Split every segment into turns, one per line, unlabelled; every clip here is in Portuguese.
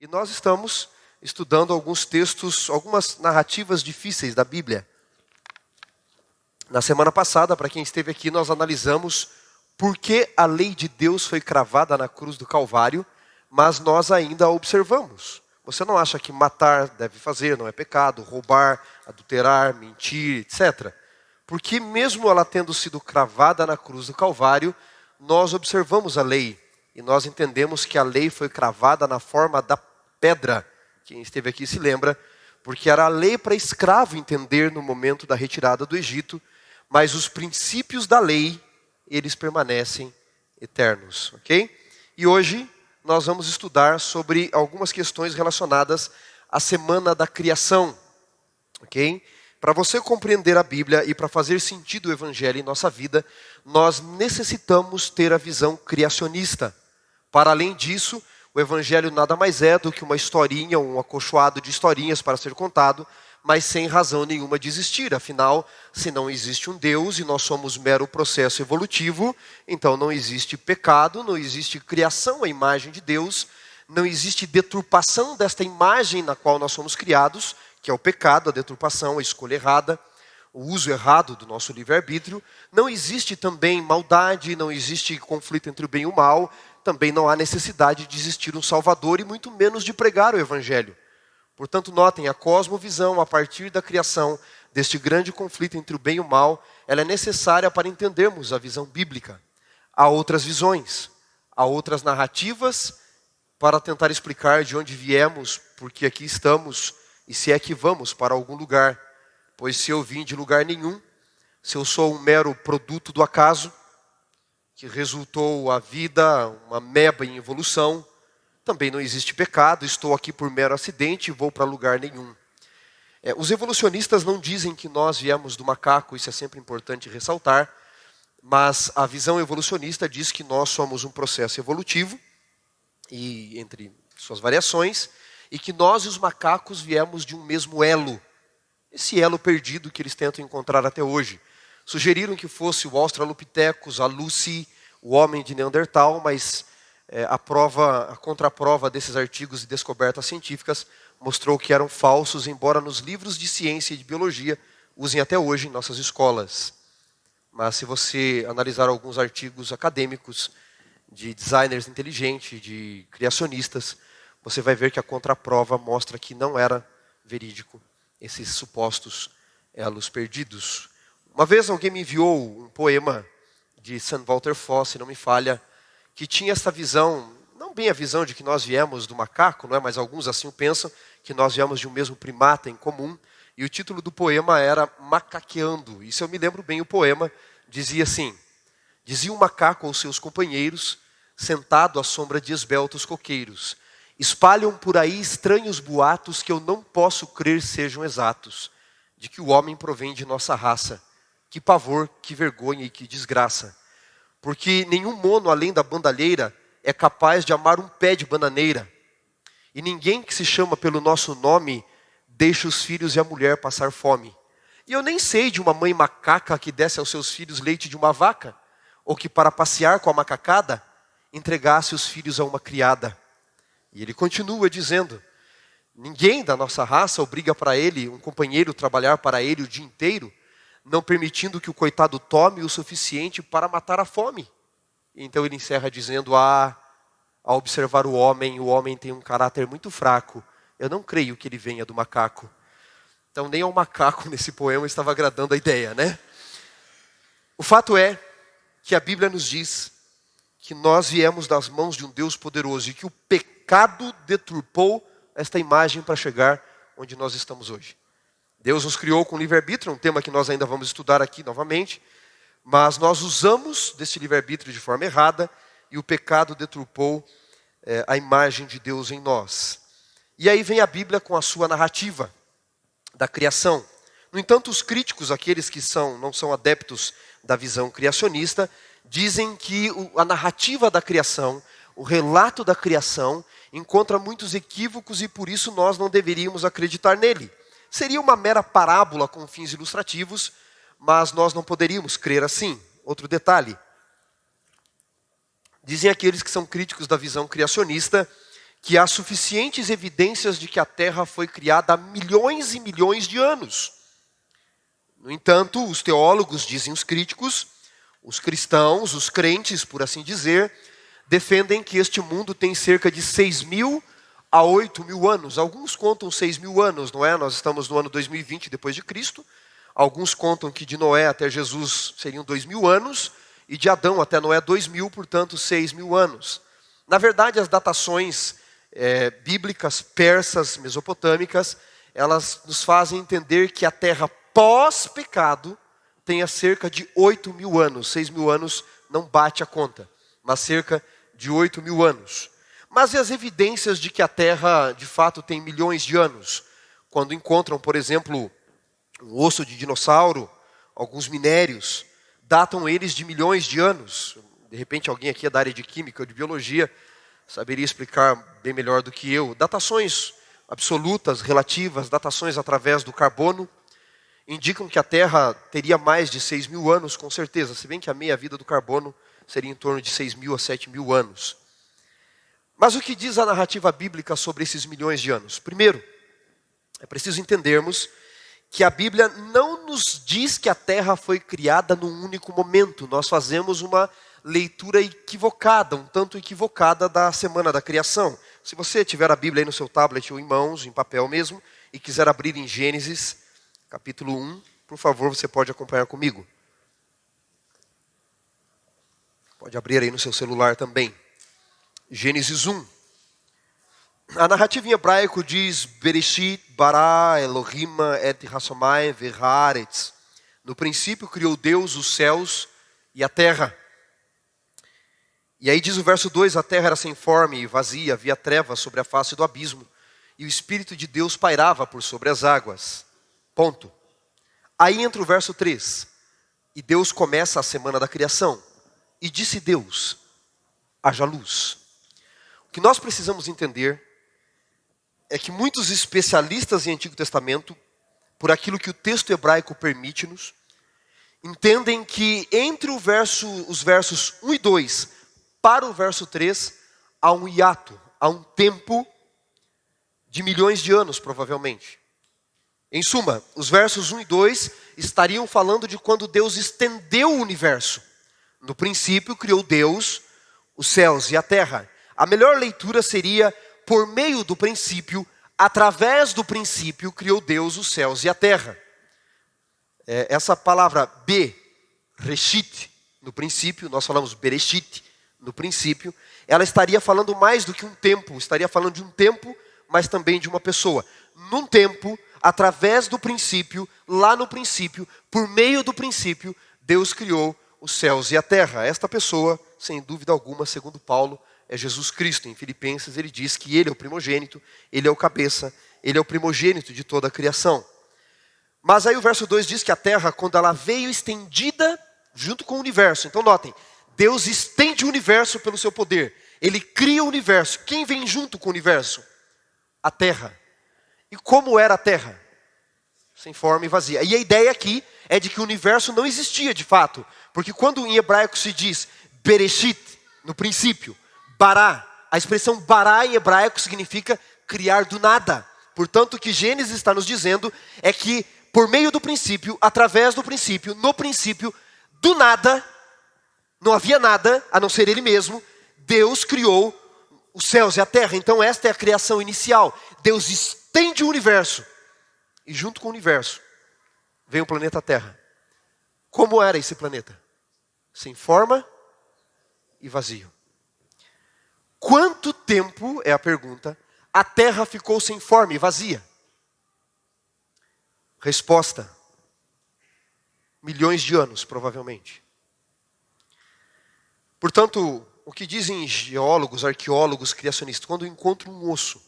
nós estamos estudando alguns textos, algumas narrativas difíceis da Bíblia. Na semana passada, para quem esteve aqui, nós analisamos por que a lei de Deus foi cravada na cruz do Calvário, mas nós ainda a observamos. Você não acha que matar deve fazer, não é pecado, roubar, adulterar, mentir, etc. Porque mesmo ela tendo sido cravada na cruz do Calvário, nós observamos a lei. E nós entendemos que a lei foi cravada na forma da pedra. Quem esteve aqui se lembra, porque era a lei para escravo entender no momento da retirada do Egito, mas os princípios da lei, eles permanecem eternos, ok? E hoje nós vamos estudar sobre algumas questões relacionadas à semana da criação, ok? Para você compreender a Bíblia e para fazer sentido o Evangelho em nossa vida, nós necessitamos ter a visão criacionista. Para além disso, o Evangelho nada mais é do que uma historinha, um acolchoado de historinhas para ser contado, mas sem razão nenhuma de existir. Afinal, se não existe um Deus e nós somos mero processo evolutivo, então não existe pecado, não existe criação à imagem de Deus, não existe deturpação desta imagem na qual nós somos criados, que é o pecado, a deturpação, a escolha errada, o uso errado do nosso livre-arbítrio. Não existe também maldade, não existe conflito entre o bem e o mal, também não há necessidade de existir um Salvador e muito menos de pregar o Evangelho. Portanto, notem, a cosmovisão a partir da criação deste grande conflito entre o bem e o mal, ela é necessária para entendermos a visão bíblica. Há outras visões, há outras narrativas para tentar explicar de onde viemos, porque aqui estamos e se é que vamos para algum lugar. Pois se eu vim de lugar nenhum, se eu sou um mero produto do acaso, que resultou a vida, uma meba em evolução, também não existe pecado, estou aqui por mero acidente e vou para lugar nenhum. Os evolucionistas não dizem que nós viemos do macaco, isso é sempre importante ressaltar, mas a visão evolucionista diz que nós somos um processo evolutivo, e entre suas variações, e que nós e os macacos viemos de um mesmo elo, esse elo perdido que eles tentam encontrar até hoje. Sugeriram que fosse o Australopithecus, a Lucy, o homem de Neandertal, mas a contraprova desses artigos e descobertas científicas mostrou que eram falsos, embora nos livros de ciência e de biologia usem até hoje em nossas escolas. Mas se você analisar alguns artigos acadêmicos de designers inteligentes, de criacionistas, você vai ver que a contraprova mostra que não era verídico esses supostos elos perdidos. Uma vez alguém me enviou um poema de St. Walter Foss, se não me falha, que tinha essa visão, não bem a visão de que nós viemos do macaco, não é? Mas alguns assim pensam, que nós viemos de um mesmo primata em comum, e o título do poema era Macaqueando. E se eu me lembro bem, o poema dizia assim: dizia um macaco aos seus companheiros, sentado à sombra de esbeltos coqueiros: espalham por aí estranhos boatos que eu não posso crer sejam exatos, de que o homem provém de nossa raça. Que pavor, que vergonha e que desgraça. Porque nenhum mono além da bandalheira é capaz de amar um pé de bananeira. E ninguém que se chama pelo nosso nome deixa os filhos e a mulher passar fome. E eu nem sei de uma mãe macaca que desse aos seus filhos leite de uma vaca, ou que para passear com a macacada entregasse os filhos a uma criada. E ele continua dizendo: ninguém da nossa raça obriga para ele, um companheiro, trabalhar para ele o dia inteiro, não permitindo que o coitado tome o suficiente para matar a fome. Então ele encerra dizendo: ao observar o homem tem um caráter muito fraco. Eu não creio que ele venha do macaco. Então nem ao macaco nesse poema estava agradando a ideia, né? O fato é que a Bíblia nos diz que nós viemos das mãos de um Deus poderoso e que o pecado deturpou esta imagem para chegar onde nós estamos hoje. Deus nos criou com livre-arbítrio, um tema que nós ainda vamos estudar aqui novamente, mas nós usamos desse livre-arbítrio de forma errada e o pecado deturpou a imagem de Deus em nós. E aí vem a Bíblia com a sua narrativa da criação. No entanto, os críticos, aqueles que não são adeptos da visão criacionista, dizem que a narrativa da criação, o relato da criação, encontra muitos equívocos e por isso nós não deveríamos acreditar nele. Seria uma mera parábola com fins ilustrativos, mas nós não poderíamos crer assim. Outro detalhe: dizem aqueles que são críticos da visão criacionista que há suficientes evidências de que a Terra foi criada há milhões e milhões de anos. No entanto, os teólogos, dizem os críticos, os cristãos, os crentes, por assim dizer, defendem que este mundo tem cerca de 6.000 a 8.000 anos. Alguns contam 6.000 anos, não é? Nós estamos no ano 2020 depois de Cristo. Alguns contam que de Noé até Jesus seriam 2.000 anos, e de Adão até Noé 2.000, portanto 6.000 anos. Na verdade, as datações bíblicas, persas, mesopotâmicas, elas nos fazem entender que a Terra pós-pecado tenha cerca de 8.000 anos. 6.000 anos não bate a conta, mas cerca de 8.000 anos. Mas e as evidências de que a Terra, de fato, tem milhões de anos? Quando encontram, por exemplo, um osso de dinossauro, alguns minérios, datam eles de milhões de anos. De repente, alguém aqui é da área de química ou de biologia saberia explicar bem melhor do que eu. Datações absolutas, relativas, datações através do carbono, indicam que a Terra teria mais de 6.000 anos, com certeza, se bem que a meia-vida do carbono seria em torno de 6.000 a 7.000 anos. Mas o que diz a narrativa bíblica sobre esses milhões de anos? Primeiro, é preciso entendermos que a Bíblia não nos diz que a Terra foi criada num único momento. Nós fazemos uma leitura equivocada, um tanto equivocada da semana da criação. Se você tiver a Bíblia aí no seu tablet ou em mãos, em papel mesmo, e quiser abrir em Gênesis, capítulo 1, por favor, você pode acompanhar comigo. Pode abrir aí no seu celular também. Gênesis 1. A narrativa em hebraico diz Bereshit bara Elohim et hashamayim v'haaretz. No princípio criou Deus os céus e a terra. E aí diz o verso 2, a terra era sem forma e vazia, havia trevas sobre a face do abismo, e o Espírito de Deus pairava por sobre as águas. Ponto. Aí entra o verso 3, e Deus começa a semana da criação. E disse Deus, haja luz. O que nós precisamos entender é que muitos especialistas em Antigo Testamento, por aquilo que o texto hebraico permite-nos, entendem que entre os versos 1 e 2 para o verso 3, há um hiato, há um tempo de milhões de anos, provavelmente. Em suma, os versos 1 e 2 estariam falando de quando Deus estendeu o universo. No princípio, criou Deus os céus e a terra. A melhor leitura seria, por meio do princípio, através do princípio, criou Deus os céus e a terra. Essa palavra Bereshit, no princípio, nós falamos Bereshit, no princípio, ela estaria falando mais do que um tempo, estaria falando de um tempo, mas também de uma pessoa. Num tempo, através do princípio, lá no princípio, por meio do princípio, Deus criou os céus e a terra. Esta pessoa, sem dúvida alguma, segundo Paulo, é Jesus Cristo. Em Filipenses ele diz que ele é o primogênito, ele é o cabeça, ele é o primogênito de toda a criação. Mas aí o verso 2 diz que a terra, quando ela veio estendida junto com o universo. Então notem, Deus estende o universo pelo seu poder. Ele cria o universo. Quem vem junto com o universo? A terra. E como era a terra? Sem forma e vazia. E a ideia aqui é de que o universo não existia de fato. Porque quando em hebraico se diz Bereshit, no princípio, Bará, a expressão Bará em hebraico significa criar do nada. Portanto, o que Gênesis está nos dizendo é que por meio do princípio, através do princípio, no princípio, do nada, não havia nada, a não ser Ele mesmo, Deus criou os céus e a terra. Então esta é a criação inicial. Deus estende o universo. E junto com o universo, vem o planeta Terra. Como era esse planeta? Sem forma e vazio. Quanto tempo, é a pergunta, a Terra ficou sem forma e vazia? Resposta: milhões de anos, provavelmente. Portanto, o que dizem geólogos, arqueólogos, criacionistas, quando encontram um osso,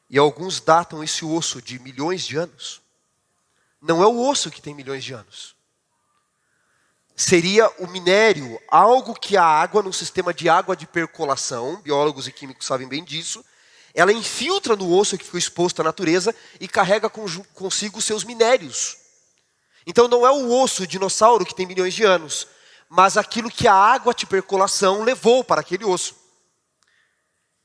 e alguns datam esse osso de milhões de anos, não é o osso que tem milhões de anos. Seria o minério, algo que a água, no sistema de água de percolação, biólogos e químicos sabem bem disso, ela infiltra no osso que ficou exposto à natureza e carrega consigo seus minérios. Então não é o osso, o dinossauro, que tem milhões de anos, mas aquilo que a água de percolação levou para aquele osso.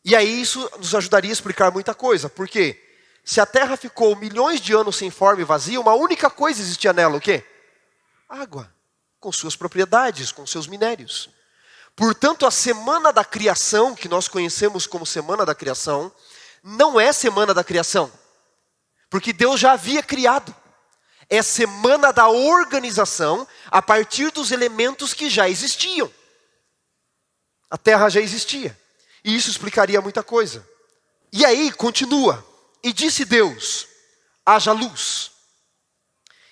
E aí isso nos ajudaria a explicar muita coisa. Por quê? Se a terra ficou milhões de anos sem forma e vazia, uma única coisa existia nela, o quê? Água, com suas propriedades, com seus minérios. Portanto, a semana da criação, que nós conhecemos como semana da criação, não é semana da criação, porque Deus já havia criado. É semana da organização a partir dos elementos que já existiam. A terra já existia. E isso explicaria muita coisa. E aí, continua. E disse Deus, haja luz.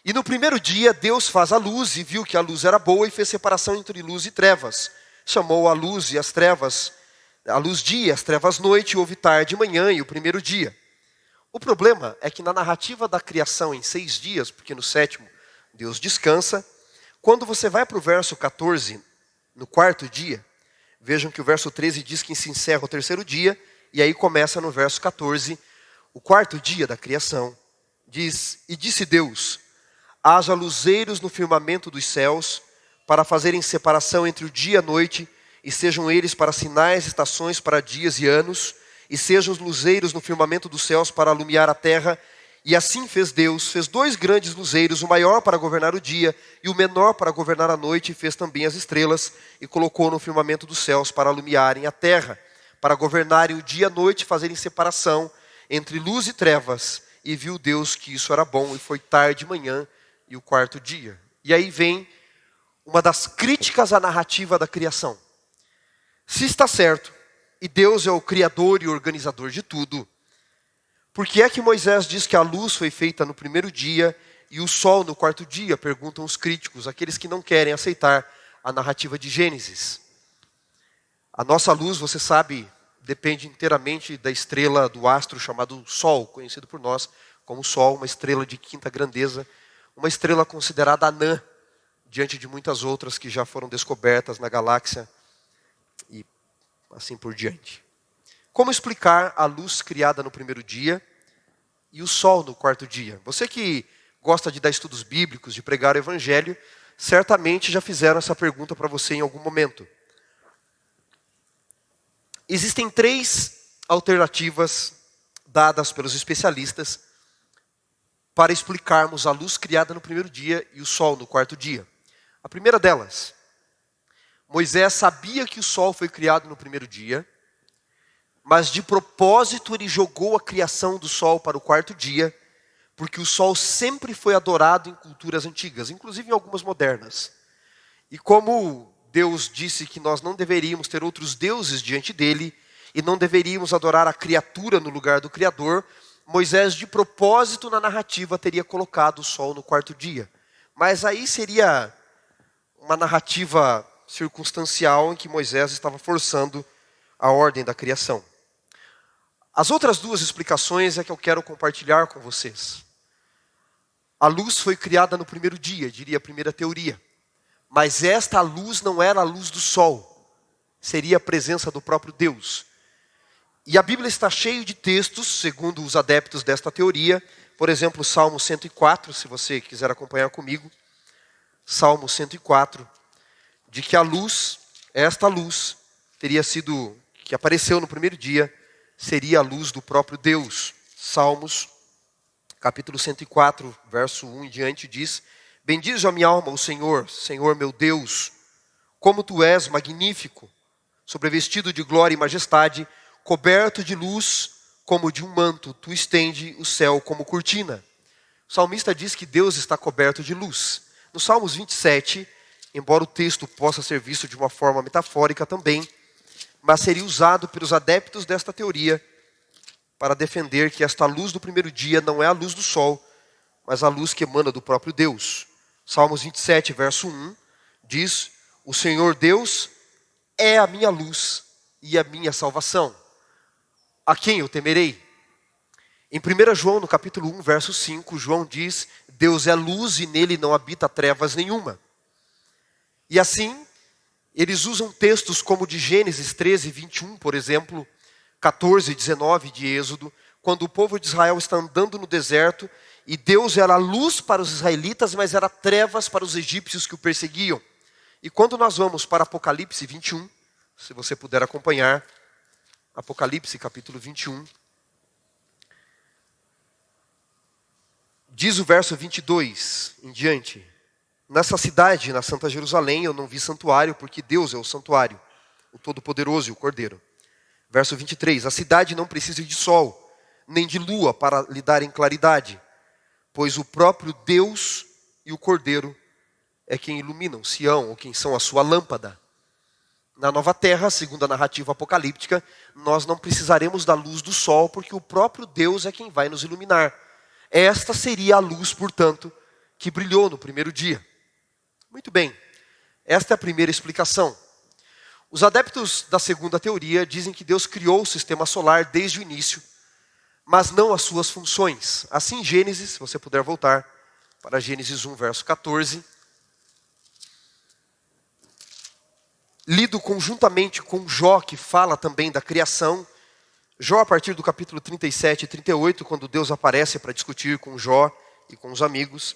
E no primeiro dia, Deus faz a luz e viu que a luz era boa e fez separação entre luz e trevas. Chamou a luz e as trevas, a luz dia, as trevas noite, e houve tarde e manhã e o primeiro dia. O problema é que na narrativa da criação em 6 dias, porque no 7º Deus descansa, quando você vai para o verso 14, no 4º dia, vejam que o verso 13 diz que se encerra o 3º dia, e aí começa no verso 14, o 4º dia da criação, diz, e disse Deus, haja luzeiros no firmamento dos céus, para fazerem separação entre o dia e a noite, e sejam eles para sinais, estações, para dias e anos, e sejam os luzeiros no firmamento dos céus para alumiar a terra. E assim fez Deus, fez 2 grandes luzeiros, o maior para governar o dia, e o menor para governar a noite, e fez também as estrelas, e colocou no firmamento dos céus para alumiarem a terra, para governarem o dia e a noite, fazerem separação entre luz e trevas. E viu Deus que isso era bom, e foi tarde e manhã, e o 4º dia. E aí vem uma das críticas à narrativa da criação. Se está certo, e Deus é o criador e organizador de tudo, por que é que Moisés diz que a luz foi feita no primeiro dia e o sol no 4º dia? Perguntam os críticos, aqueles que não querem aceitar a narrativa de Gênesis. A nossa luz, você sabe, depende inteiramente da estrela, do astro chamado Sol, conhecido por nós como Sol, uma estrela de 5ª grandeza, uma estrela considerada anã, diante de muitas outras que já foram descobertas na galáxia e assim por diante. Como explicar a luz criada no primeiro dia e o sol no 4º dia? Você que gosta de dar estudos bíblicos, de pregar o evangelho, certamente já fizeram essa pergunta para você em algum momento. Existem 3 alternativas dadas pelos especialistas para explicarmos a luz criada no primeiro dia e o sol no 4º dia. A primeira delas, Moisés sabia que o sol foi criado no primeiro dia, mas de propósito ele jogou a criação do sol para o 4º dia, porque o sol sempre foi adorado em culturas antigas, inclusive em algumas modernas. E como Deus disse que nós não deveríamos ter outros deuses diante dele, e não deveríamos adorar a criatura no lugar do Criador, Moisés de propósito na narrativa teria colocado o sol no 4º dia. Mas aí seria uma narrativa circunstancial em que Moisés estava forçando a ordem da criação. As outras 2 explicações é que eu quero compartilhar com vocês. A luz foi criada no primeiro dia, diria a primeira teoria. Mas esta luz não era a luz do sol. Seria a presença do próprio Deus. E a Bíblia está cheia de textos, segundo os adeptos desta teoria. Por exemplo, Salmo 104, se você quiser acompanhar comigo. Salmo 104, de que a luz, esta luz, teria sido, que apareceu no primeiro dia, seria a luz do próprio Deus. Salmos, capítulo 104, verso 1 em diante, diz: bendize a minha alma o Senhor, Senhor meu Deus, como tu és magnífico, sobrevestido de glória e majestade, coberto de luz como de um manto, tu estende o céu como cortina. O salmista diz que Deus está coberto de luz. No Salmos 27, embora o texto possa ser visto de uma forma metafórica também, mas seria usado pelos adeptos desta teoria para defender que esta luz do primeiro dia não é a luz do sol, mas a luz que emana do próprio Deus. Salmos 27, verso 1, diz: o Senhor Deus é a minha luz e a minha salvação. A quem eu temerei? Em 1 João, no capítulo 1, verso 5, João diz: Deus é luz e nele não habita trevas nenhuma. E assim, eles usam textos como de Gênesis 13, 21, por exemplo, 14, 19 de Êxodo, quando o povo de Israel está andando no deserto, e Deus era luz para os israelitas, mas era trevas para os egípcios que o perseguiam. E quando nós vamos para Apocalipse 21, se você puder acompanhar, Apocalipse capítulo 21. Diz o verso 22 em diante: nessa cidade, na Santa Jerusalém, eu não vi santuário, porque Deus é o santuário, o Todo-Poderoso e o Cordeiro. Verso 23, a cidade não precisa de sol, nem de lua para lhe darem claridade, pois o próprio Deus e o Cordeiro é quem iluminam Sião, ou quem são a sua lâmpada. Na nova terra, segundo a narrativa apocalíptica, nós não precisaremos da luz do sol, porque o próprio Deus é quem vai nos iluminar. Esta seria a luz, portanto, que brilhou no primeiro dia. Muito bem, esta é a primeira explicação. Os adeptos da segunda teoria dizem que Deus criou o sistema solar desde o início, mas não as suas funções. Assim, Gênesis, se você puder voltar para Gênesis 1, verso 14, lido conjuntamente com Jó, que fala também da criação. Jó, a partir do capítulo 37 e 38, quando Deus aparece para discutir com Jó e com os amigos,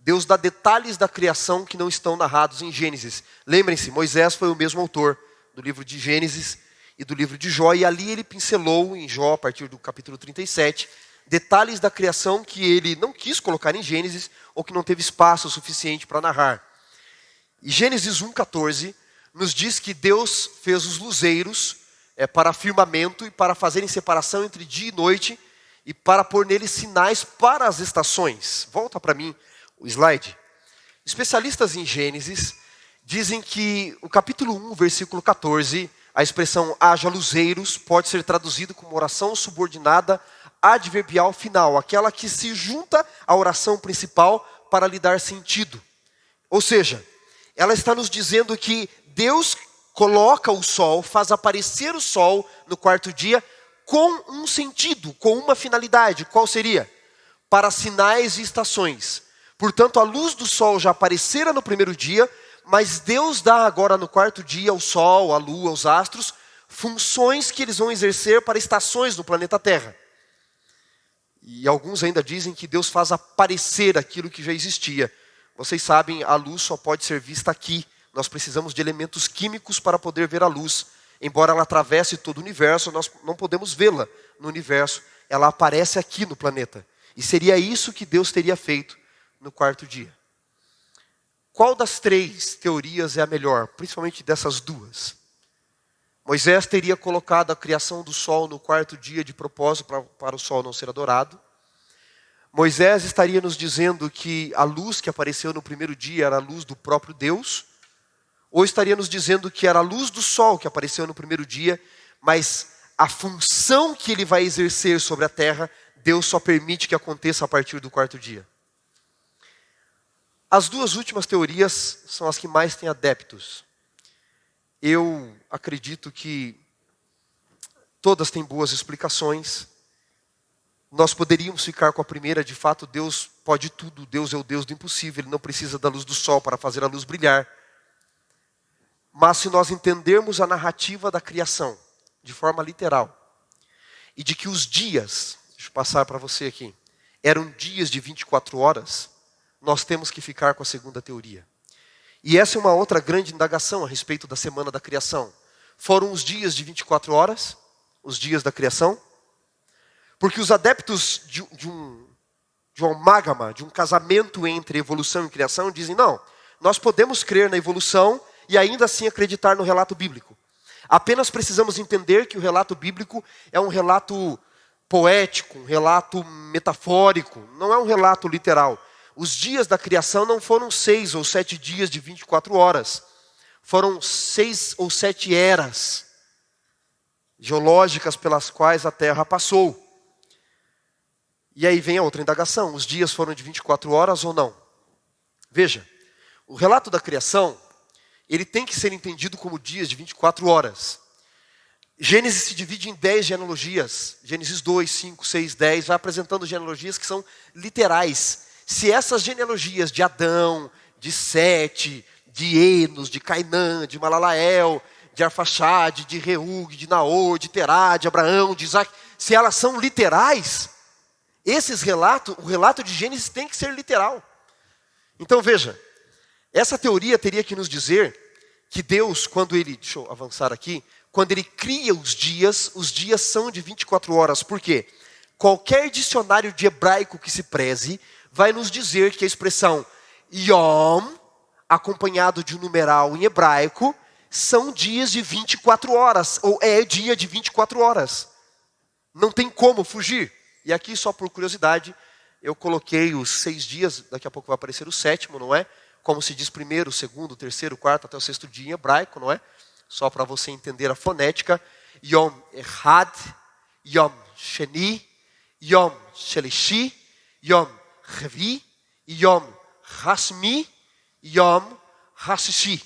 Deus dá detalhes da criação que não estão narrados em Gênesis. Lembrem-se, Moisés foi o mesmo autor do livro de Gênesis e do livro de Jó, e ali ele pincelou em Jó, a partir do capítulo 37, detalhes da criação que ele não quis colocar em Gênesis, ou que não teve espaço suficiente para narrar. E Gênesis 1,14 nos diz que Deus fez os luzeiros para firmamento e para fazerem separação entre dia e noite e para pôr neles sinais para as estações. Volta para mim o slide. Especialistas em Gênesis dizem que o capítulo 1, versículo 14, a expressão haja luzeiros pode ser traduzido como oração subordinada adverbial final, aquela que se junta à oração principal para lhe dar sentido. Ou seja, ela está nos dizendo que Deus coloca o sol, faz aparecer o sol no quarto dia com um sentido, com uma finalidade. Qual seria? Para sinais e estações. Portanto, a luz do sol já aparecera no primeiro dia, mas Deus dá agora no quarto dia ao sol, à lua, aos astros, funções que eles vão exercer para estações no planeta Terra. E alguns ainda dizem que Deus faz aparecer aquilo que já existia. Vocês sabem, a luz só pode ser vista aqui. Nós precisamos de elementos químicos para poder ver a luz. Embora ela atravesse todo o universo, nós não podemos vê-la no universo. Ela aparece aqui no planeta. E seria isso que Deus teria feito no quarto dia. Qual das três teorias é a melhor? Principalmente dessas duas. Moisés teria colocado a criação do sol no quarto dia de propósito para o sol não ser adorado. Moisés estaria nos dizendo que a luz que apareceu no primeiro dia era a luz do próprio Deus. Ou estaria nos dizendo que era a luz do sol que apareceu no primeiro dia, mas a função que ele vai exercer sobre a terra, Deus só permite que aconteça a partir do quarto dia. As duas últimas teorias são as que mais têm adeptos. Eu acredito que todas têm boas explicações. Nós poderíamos ficar com a primeira, de fato Deus pode tudo, Deus é o Deus do impossível, Ele não precisa da luz do sol para fazer a luz brilhar. Mas se nós entendermos a narrativa da criação de forma literal, e de que os dias, deixa eu passar para você aqui, eram dias de 24 horas, nós temos que ficar com a segunda teoria. E essa é uma outra grande indagação a respeito da semana da criação. Foram os dias de 24 horas, os dias da criação? Porque os adeptos de um amálgama, de um casamento entre evolução e criação, dizem, não, nós podemos crer na evolução e ainda assim acreditar no relato bíblico. Apenas precisamos entender que o relato bíblico é um relato poético, um relato metafórico, não é um relato literal. Os dias da criação não foram 6 ou 7 dias de 24 horas. Foram 6 ou 7 eras geológicas pelas quais a Terra passou. E aí vem a outra indagação, os dias foram de 24 horas ou não? Veja, o relato da criação, ele tem que ser entendido como dias de 24 horas. Gênesis se divide em 10 genealogias. Gênesis 2, 5, 6, 10, vai apresentando genealogias que são literais. Se essas genealogias de Adão, de Sete, de Enos, de Cainã, de Malalael, de Arfaxade, de Reúg, de Naor, de Terá, de Abraão, de Isaac, se elas são literais, esses relatos, o relato de Gênesis tem que ser literal. Então veja, essa teoria teria que nos dizer que Deus, quando ele quando ele cria os dias são de 24 horas. Por quê? Qualquer dicionário de hebraico que se preze vai nos dizer que a expressão Yom, acompanhado de um numeral em hebraico, são dias de 24 horas, ou é dia de 24 horas. Não tem como fugir. E aqui, só por curiosidade, eu coloquei os 6 dias, daqui a pouco vai aparecer o 7º, não é? Como se diz primeiro, segundo, terceiro, quarto, até o 6º dia em hebraico, não é? Só para você entender a fonética. Yom Echad, Yom Sheni, Yom Shelishi, Yom Revi, Yom Hasmi, Yom Hashishi.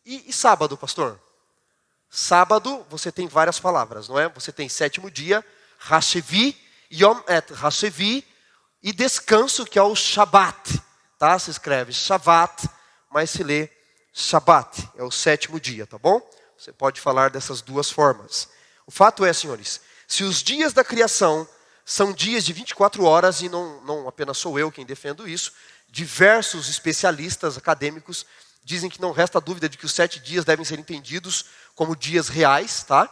E sábado, pastor? Sábado, você tem várias palavras, não é? Você tem 7º dia, Hashevi, Yom Et Hashevi, e descanso, que é o Shabat. Tá? Se escreve Shavat, mas se lê Shabat. É o 7º dia, tá bom? Você pode falar dessas duas formas. O fato é, senhores, se os dias da criação são dias de 24 horas, e não apenas sou eu quem defendo isso, diversos especialistas acadêmicos dizem que não resta dúvida de que os 7 dias devem ser entendidos como dias reais, tá?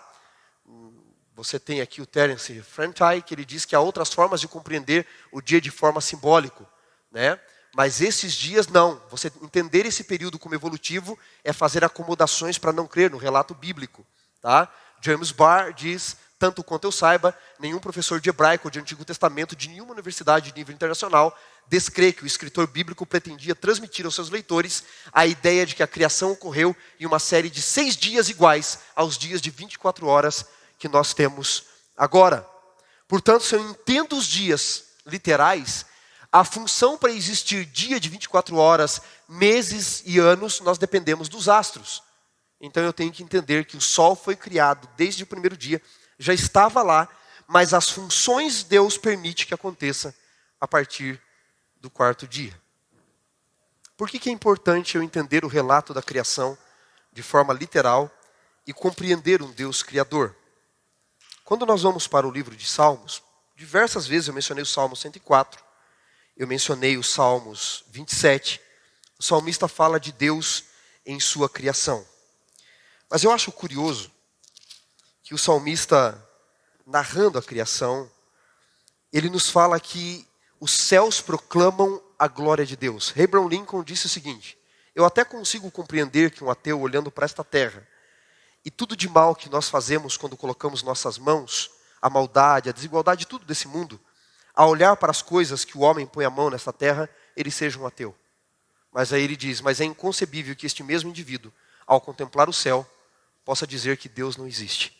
Você tem aqui o Terence Franchai, que ele diz que há outras formas de compreender o dia de forma simbólica, né? Mas esses dias não. Você entender esse período como evolutivo é fazer acomodações para não crer no relato bíblico, tá? James Barr diz, tanto quanto eu saiba, nenhum professor de hebraico ou de Antigo Testamento de nenhuma universidade de nível internacional descrê que o escritor bíblico pretendia transmitir aos seus leitores a ideia de que a criação ocorreu em uma série de 6 dias iguais aos dias de 24 horas que nós temos agora. Portanto, se eu entendo os dias literais, a função para existir dia de 24 horas, meses e anos, nós dependemos dos astros. Então eu tenho que entender que o Sol foi criado desde o primeiro dia, já estava lá, mas as funções Deus permite que aconteça a partir do 4º dia. Por que é importante eu entender o relato da criação de forma literal e compreender um Deus criador? Quando nós vamos para o livro de Salmos, diversas vezes eu mencionei o Salmo 104, eu mencionei os Salmos 27, o salmista fala de Deus em sua criação. Mas eu acho curioso que o salmista, narrando a criação, ele nos fala que os céus proclamam a glória de Deus. Abraham Lincoln disse o seguinte: eu até consigo compreender que um ateu olhando para esta terra e tudo de mal que nós fazemos quando colocamos nossas mãos, a maldade, a desigualdade, tudo desse mundo, a olhar para as coisas que o homem põe a mão nesta terra, ele seja um ateu. Mas aí ele diz, mas é inconcebível que este mesmo indivíduo, ao contemplar o céu, possa dizer que Deus não existe.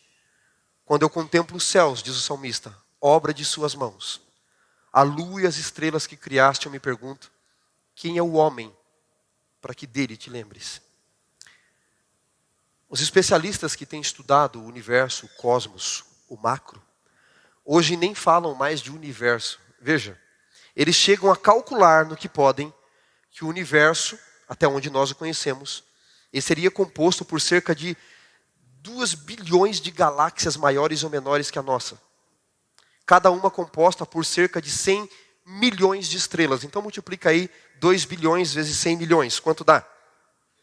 Quando eu contemplo os céus, diz o salmista, obra de suas mãos, a lua e as estrelas que criaste, eu me pergunto, quem é o homem para que dele te lembres? Os especialistas que têm estudado o universo, o cosmos, o macro, hoje nem falam mais de universo. Veja, eles chegam a calcular no que podem que o universo, até onde nós o conhecemos, ele seria composto por cerca de 2 bilhões de galáxias maiores ou menores que a nossa. Cada uma composta por cerca de 100 milhões de estrelas. Então multiplica aí 2 bilhões vezes 100 milhões. Quanto dá?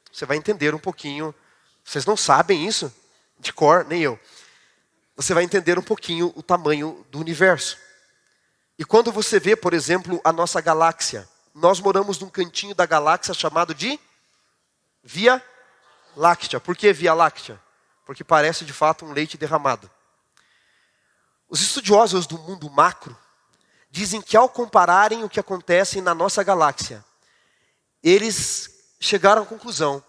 Você vai entender um pouquinho. Vocês não sabem isso? De cor, nem eu. Você vai entender um pouquinho o tamanho do universo. E quando você vê, por exemplo, a nossa galáxia, nós moramos num cantinho da galáxia chamado de Via Láctea. Por que Via Láctea? Porque parece de fato um leite derramado. Os estudiosos do mundo macro dizem que ao compararem o que acontece na nossa galáxia, eles chegaram à conclusão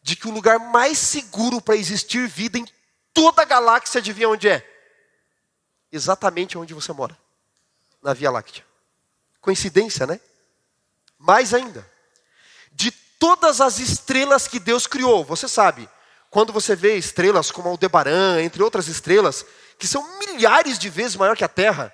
de que o lugar mais seguro para existir vida em toda a galáxia, adivinha onde é? Exatamente onde você mora. Na Via Láctea. Coincidência, né? Mais ainda. De todas as estrelas que Deus criou, você sabe, quando você vê estrelas como Aldebaran, entre outras estrelas, que são milhares de vezes maior que a Terra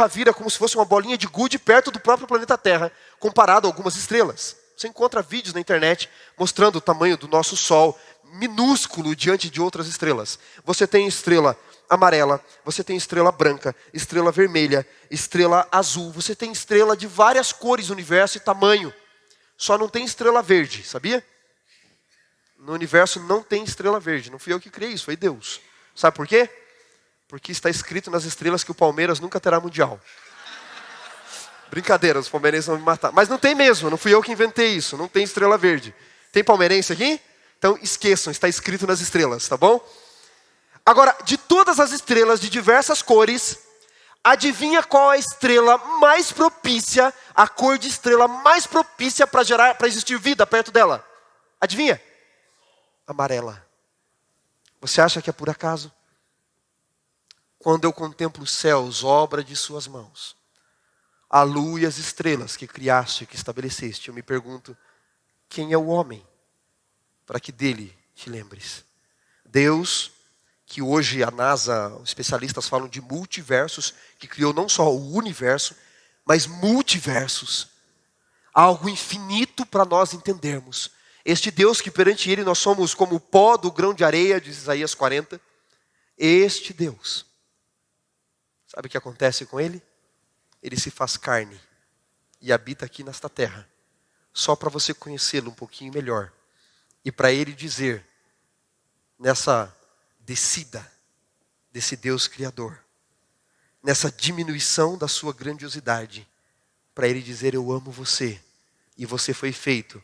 vira como se fosse uma bolinha de gude perto do próprio planeta Terra, comparado a algumas estrelas. Você encontra vídeos na internet mostrando o tamanho do nosso Sol, minúsculo diante de outras estrelas. Você tem estrela amarela, você tem estrela branca, estrela vermelha, estrela azul. Você tem estrela de várias cores, universo e tamanho. Só não tem estrela verde, sabia? No universo não tem estrela verde. Não fui eu que criei isso, foi Deus. Sabe por quê? Porque está escrito nas estrelas que o Palmeiras nunca terá mundial. Brincadeira, os palmeirenses vão me matar. Mas não tem mesmo, não fui eu que inventei isso. Não tem estrela verde. Tem palmeirense aqui? Então esqueçam, está escrito nas estrelas, tá bom? Agora, de todas as estrelas de diversas cores, adivinha qual é a estrela mais propícia, a cor de estrela mais propícia para existir vida perto dela? Adivinha? Amarela. Você acha que é por acaso? Quando eu contemplo os céus, obra de suas mãos, a lua e as estrelas que criaste, que estabeleceste, eu me pergunto, quem é o homem para que dele te lembres? Deus, que hoje a NASA, os especialistas falam de multiversos, que criou não só o universo, mas multiversos. Algo infinito para nós entendermos. Este Deus que perante Ele nós somos como o pó do grão de areia, diz Isaías 40. Este Deus, sabe o que acontece com Ele? Ele se faz carne e habita aqui nesta terra, só para você conhecê-lo um pouquinho melhor. E para Ele dizer, nessa descida desse Deus Criador, nessa diminuição da sua grandiosidade, para Ele dizer, eu amo você, e você foi feito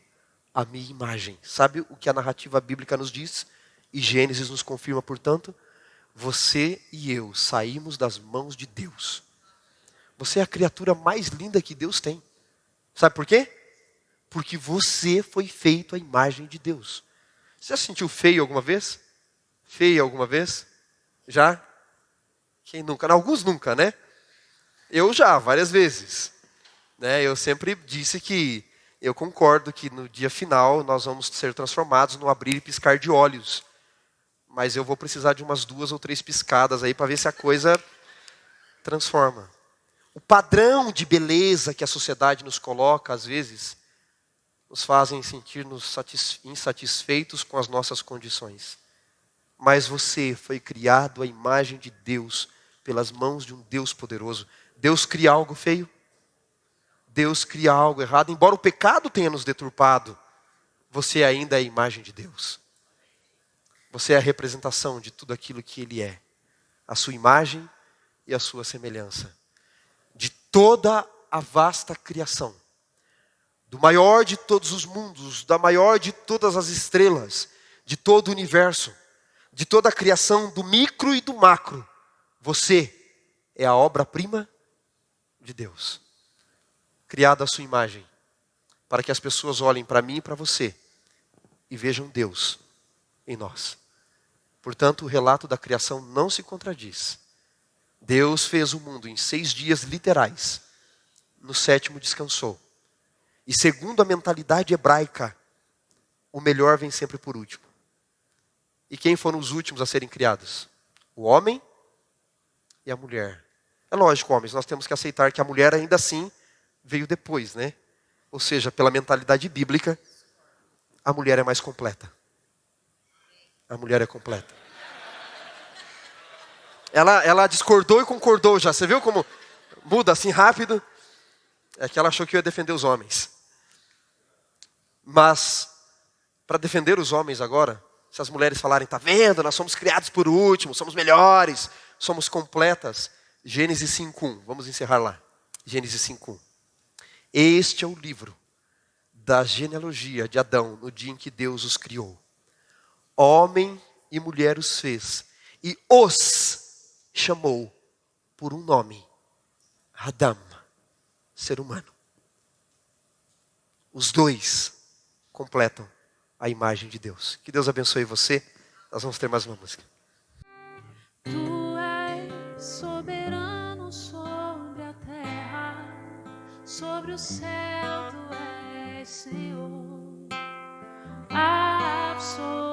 à minha imagem. Sabe o que a narrativa bíblica nos diz? E Gênesis nos confirma, portanto, você e eu saímos das mãos de Deus. Você é a criatura mais linda que Deus tem. Sabe por quê? Porque você foi feito à imagem de Deus. Você já se sentiu feio alguma vez? Feia alguma vez? Já? Quem nunca? Alguns nunca, né? Eu já, várias vezes. Né? Eu sempre disse que eu concordo que no dia final nós vamos ser transformados no abrir e piscar de olhos. Mas eu vou precisar de umas 2 ou 3 piscadas aí para ver se a coisa transforma. O padrão de beleza que a sociedade nos coloca, às vezes, nos fazem sentir-nos insatisfeitos com as nossas condições. Mas você foi criado à imagem de Deus, pelas mãos de um Deus poderoso. Deus cria algo feio? Deus cria algo errado? Embora o pecado tenha nos deturpado, você ainda é a imagem de Deus. Você é a representação de tudo aquilo que Ele é. A sua imagem e a sua semelhança. De toda a vasta criação, do maior de todos os mundos, da maior de todas as estrelas, de todo o universo, de toda a criação do micro e do macro, você é a obra-prima de Deus, criada à sua imagem, para que as pessoas olhem para mim e para você e vejam Deus em nós. Portanto, o relato da criação não se contradiz. Deus fez o mundo em 6 dias literais. No 7º descansou. E segundo a mentalidade hebraica, o melhor vem sempre por último. E quem foram os últimos a serem criados? O homem e a mulher. É lógico, homens, nós temos que aceitar que a mulher ainda assim veio depois, né? Ou seja, pela mentalidade bíblica, a mulher é mais completa. A mulher é completa. Ela discordou e concordou já. Você viu como muda assim rápido? É que ela achou que eu ia defender os homens. Mas, para defender os homens agora, se as mulheres falarem, tá vendo, nós somos criados por último, somos melhores, somos completas. Gênesis 5:1, vamos encerrar lá. Gênesis 5:1. Este é o livro da genealogia de Adão, no dia em que Deus os criou. Homem e mulher os fez, e os chamou por um nome, Adam, ser humano. Os dois completam a imagem de Deus. Que Deus abençoe você. Nós vamos ter mais uma música.
Tu és soberano sobre a terra, sobre o céu, tu és Senhor absoluto.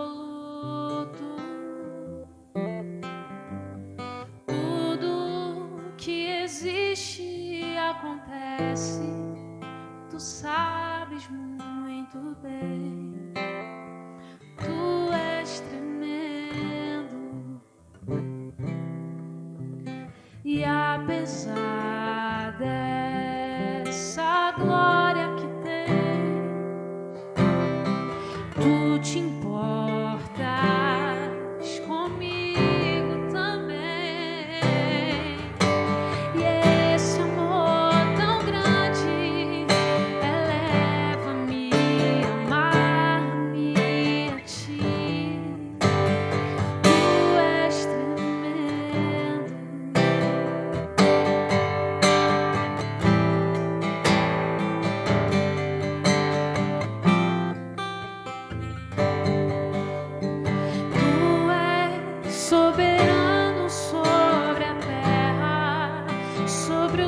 Tudo que existe acontece, tu sabes muito bem. Tu és tremendo. E apesar dessa glória que tem, tu te importas comigo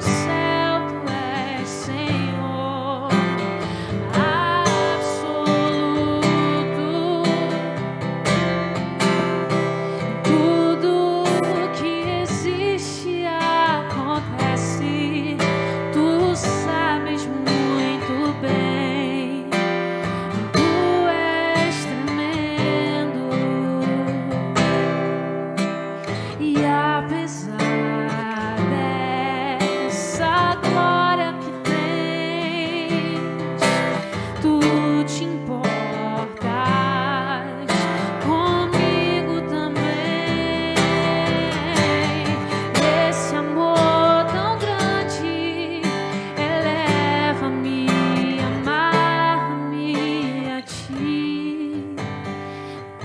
céu tu és Senhor absoluto. Tudo que existe acontece, tu sabes muito bem. Tu és tremendo. E apesar dessa glória que tens, tu te importas comigo também. Esse amor tão grande eleva-me, amarra-me a ti.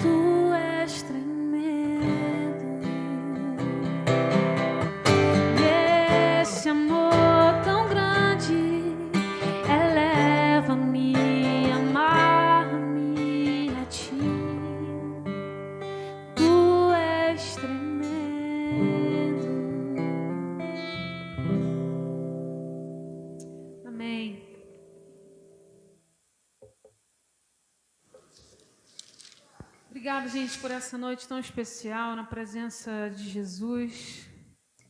Tu és tremendo. Esse amor tão grande eleva-me, amarra-me a ti. Tu és tremendo. Amém. Obrigado, gente, por essa noite tão especial na presença de Jesus.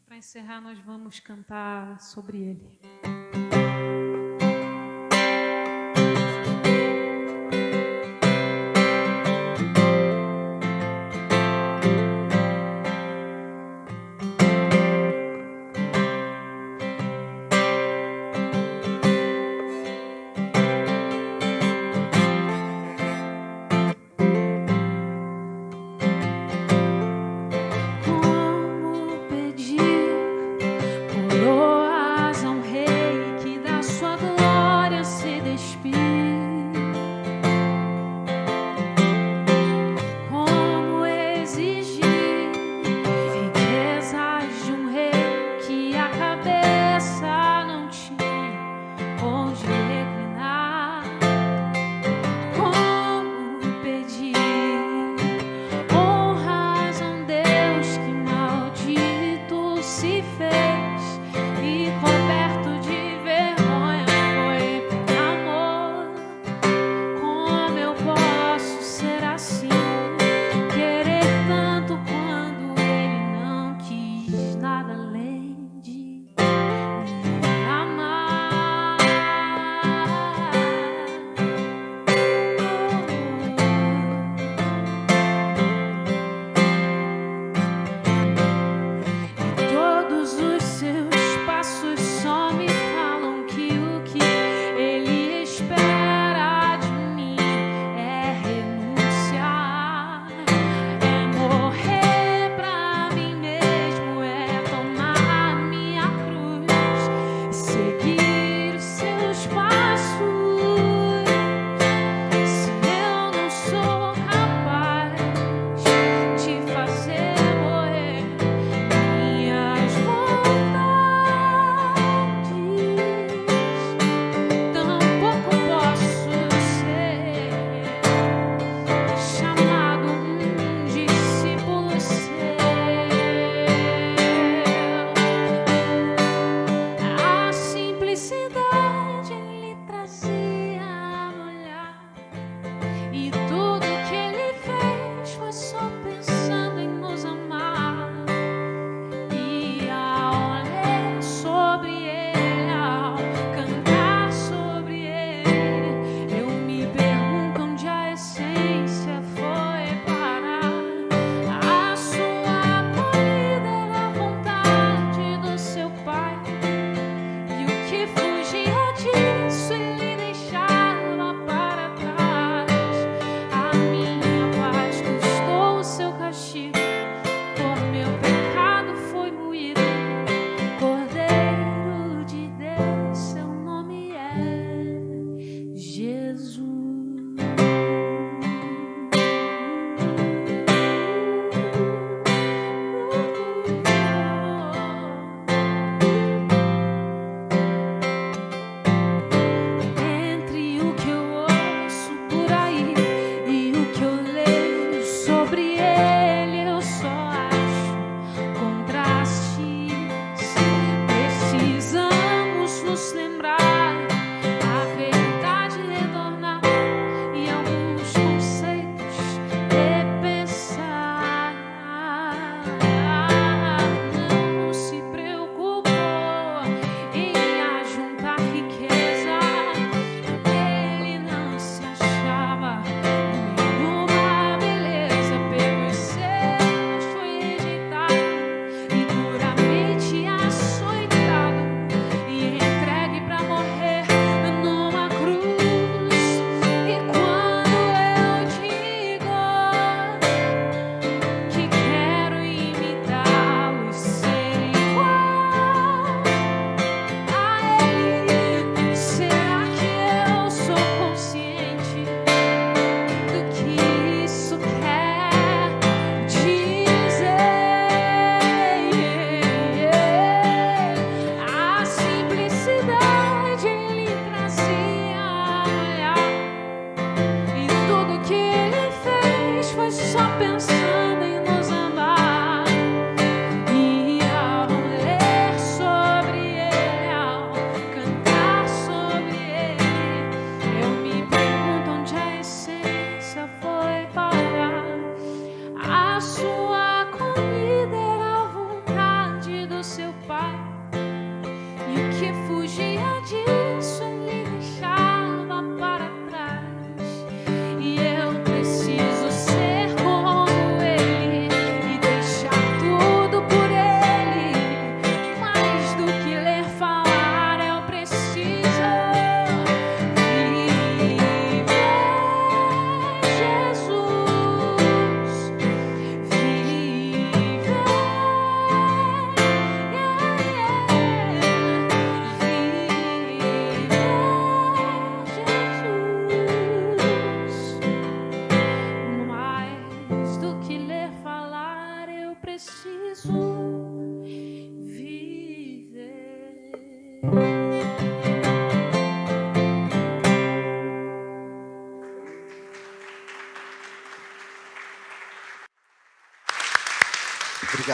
Para encerrar, nós vamos cantar sobre Ele. Como pedir coroas a um rei?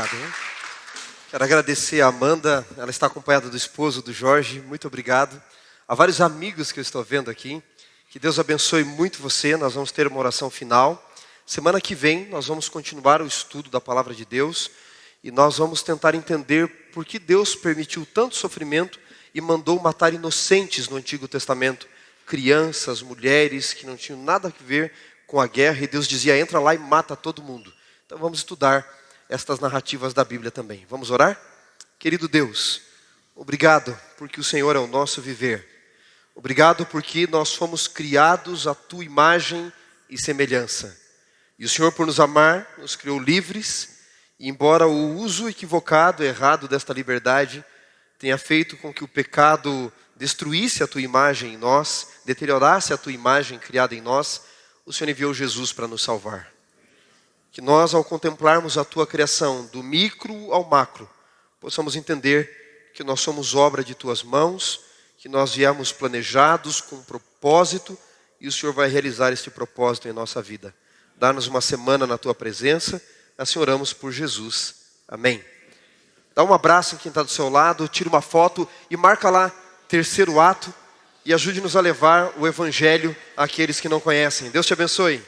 obrigado. Hein? Quero agradecer a Amanda, ela está acompanhada do esposo, do Jorge, muito obrigado. Há vários amigos que eu estou vendo aqui, que Deus abençoe muito você, nós vamos ter uma oração final. Semana que vem nós vamos continuar o estudo da Palavra de Deus e nós vamos tentar entender por que Deus permitiu tanto sofrimento e mandou matar inocentes no Antigo Testamento, crianças, mulheres que não tinham nada a ver com a guerra e Deus dizia, entra lá e mata todo mundo. Então vamos estudar estas narrativas da Bíblia também. Vamos orar? Querido Deus, obrigado porque o Senhor é o nosso viver. Obrigado porque nós fomos criados à tua imagem e semelhança. E o Senhor, por nos amar, nos criou livres. E embora o uso equivocado, errado desta liberdade tenha feito com que o pecado destruísse a tua imagem em nós, deteriorasse a tua imagem criada em nós, o Senhor enviou Jesus para nos salvar. Que nós, ao contemplarmos a tua criação, do micro ao macro, possamos entender que nós somos obra de tuas mãos, que nós viemos planejados com um propósito e o Senhor vai realizar este propósito em nossa vida. Dá-nos uma semana na tua presença, assim oramos por Jesus. Amém. Dá um abraço em quem está do seu lado, tira uma foto e marca lá, 3º ato, e ajude-nos a levar o Evangelho àqueles que não conhecem. Deus te abençoe.